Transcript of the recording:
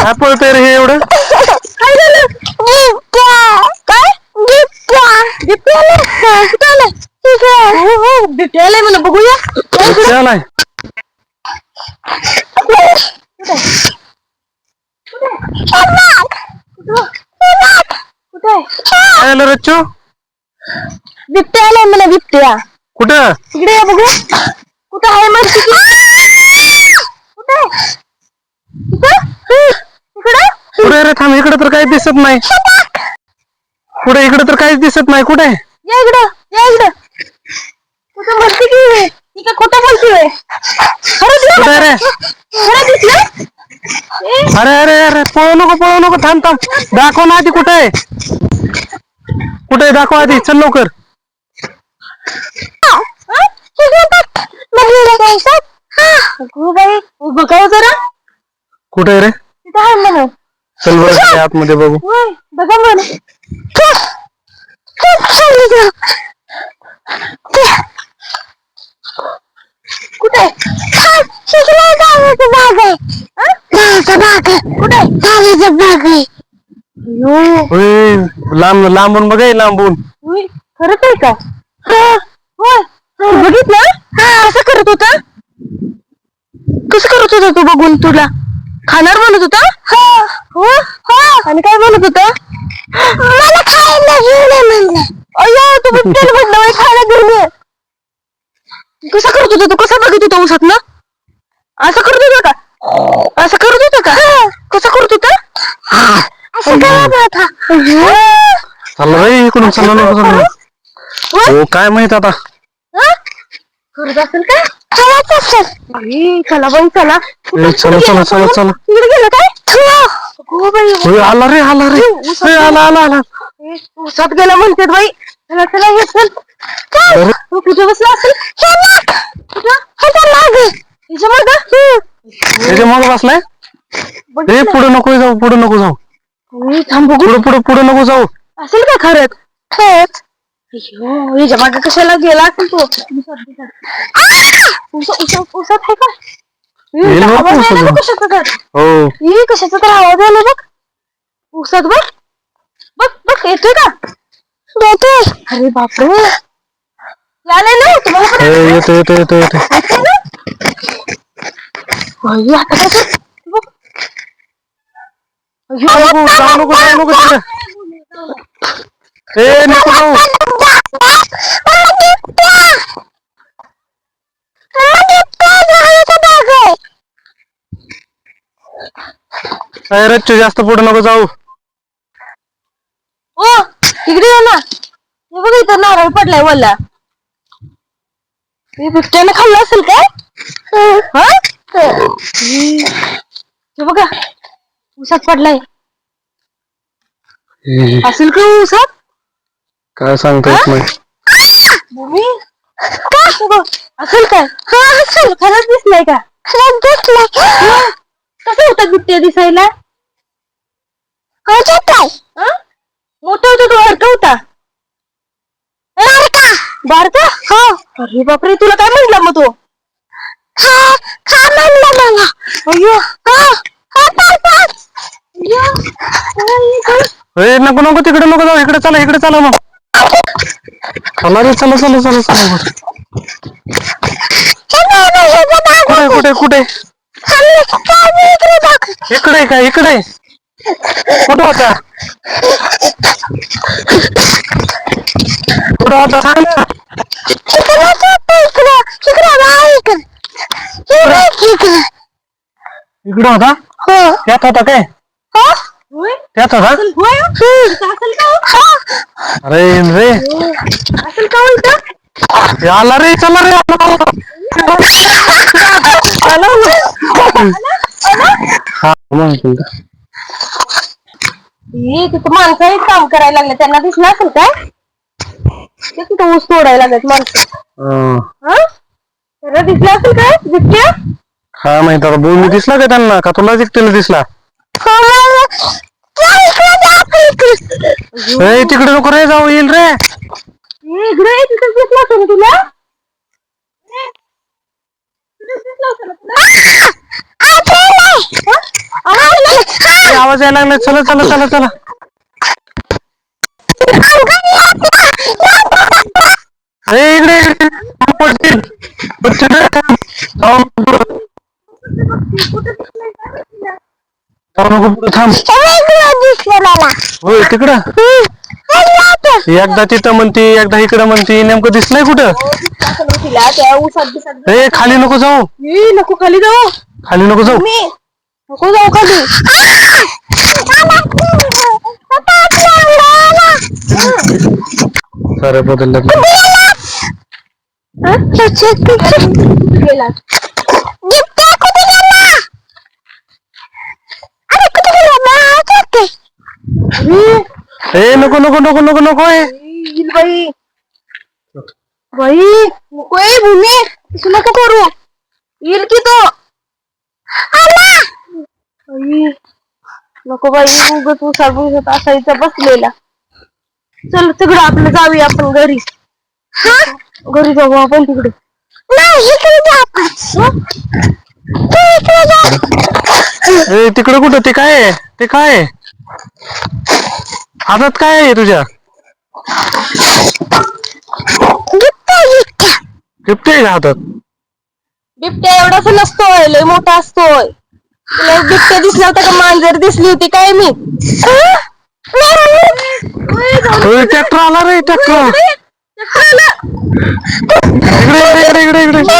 काय पळतंय रे हे एवढं? काय झालं? काय बिबट्या आलाय मला बघूया. बिबट्या आलाय. काय आलं रच्चू? बिबट्या आलाय मला बिबट्या. कुठं? इकडे या बघू. कुठं आहे माहिती की? कुठे? कुठे रे? थांब, इकडे तर काहीच दिसत नाही. कुठे? इकडे तर काहीच दिसत नाही. कुठे? या इकडं. कुठं म्हणते की? ठीक आहे, खोटं बोलतोय. कुठे रे? अरे अरे अरे, पळू नको, थांब. दाखव ना आधी कुठे आहे. कुठे दाखव आधी, चल लवकर. उभं काय जरा. कुठे रे? तिथं आहे म्हणून. चल बरं आतमध्ये बघू. बघा म्हण. कुठे? लांबून बघ, लांबून. खरंच आहे का? होय. बघितलं? कसं करत होता तू बघून? तुला खाणार म्हणत होता? हो. आणि काय म्हणत होता? मला खायला घेऊन म्हणलं. अय्या, तू बिबट्याला म्हटलं खायला घेऊन ये. कसा करत होता तू? कसा बघत होता उसात ना? असं करत होता का? कसं करत होता? चला रे इकडून, चला नको. हो, काय माहित आता. करत असेल का? चला बाई, चला. चला. तिकडे गेलं काय? हो बाई. आला रे. आला. उसात गेला म्हणतात बाई. चला ये चल. कुठे बसला असेल? त्याच्या मागे बसलाय. पुढे नको जाऊ. थांब बघू. पुढे नको जाऊ. असेल का खरंच? याच्या मागे कशाला गेला असेल तो? उसात आहे का? आवाज आला बघ कशाचा तर. कशाचा तर आवाज आला बघ. उसात बघ येतोय का? अरे बापरे. नाही तुम्हाला येतो. आता काय कर? जाऊ नको तिकडे. नको जाऊ. रच्चू, जास्त पुढे नको जाऊ. ओ तिकडे ये ना. हे बघ इथं नारळ पडलाय वल्ला. बिबट्याने खाल्लं असेल काय? हे बघा उसात पडलाय. असेल का उसात? काय सांगता येत नाही. असेल काय? असेल. खरंच दिसलाय का? कसं होता बिबट्या दिसायला? मोठा होता तो, हरका होता? बारका? अरे बापरे, तुला काय म्हणला मग तो? म्हणला मला. अय्यो. नको तिकडे नको जाऊ. इकडे चला मग. चला. कुठे? इकडे काय? कुठं होता? सांग ना. इकडं होता? त्यात होता काय? त्यात होता? अरे असेल का उलट? आला रे. चला रे. तिथं माणसं काम करायला लागले. त्यांना दिसलं असेल काय? ते तिथं ऊस तोडायला लागलेत माणसं. त्यांना दिसलं असेल काय बिबट्या? हा माहित आता. बोलू दिसला का त्यांना? का तुला एकट्याला दिसला? तिकडे नको रे जाऊ. येईल रे. इकडे तिथं दिसलं असेल तुला? दिसलं असेल तुला? आवाज यायला लागलाय. चला चला चला चला. अरे इकडे इकडे. पडतील. पडतील रे. जाऊ नको. जाऊ नको पुढे थांब. होय तिकडं. एकदा तिथं म्हणती एकदा इकडं म्हणती. नेमकं दिसलंय कुठं? ए खाली नको जाऊ. नको खाली जाऊ. खाली नको जाऊ. नको जाऊ खाली. सारं बदललं. गेला. ए नको नको नको नको नको. बाई बाई नको आहे भूमी. तू नको करू. येईल की तो. नको बाई उगत उसात असायचा बसलेला. चल तिकडं आपलं जाऊया आपण घरी. घरी जाऊ आपण तिकडे. ए तिकडं कुठं? ते काय आहे? ते काय आहे? हातात काय आहे तुझ्या? गिफ्ट आहे का हातात? बिबट्या एवढाच नसतोय. लय मोठा असतोय. तुला बिबट्या दिसला होता का? मांजर दिसली होती काय मी? ट्रॅक्टर आला रे. ट्रॅक्टर इकडे इकडे इकडे इकडे इकडे.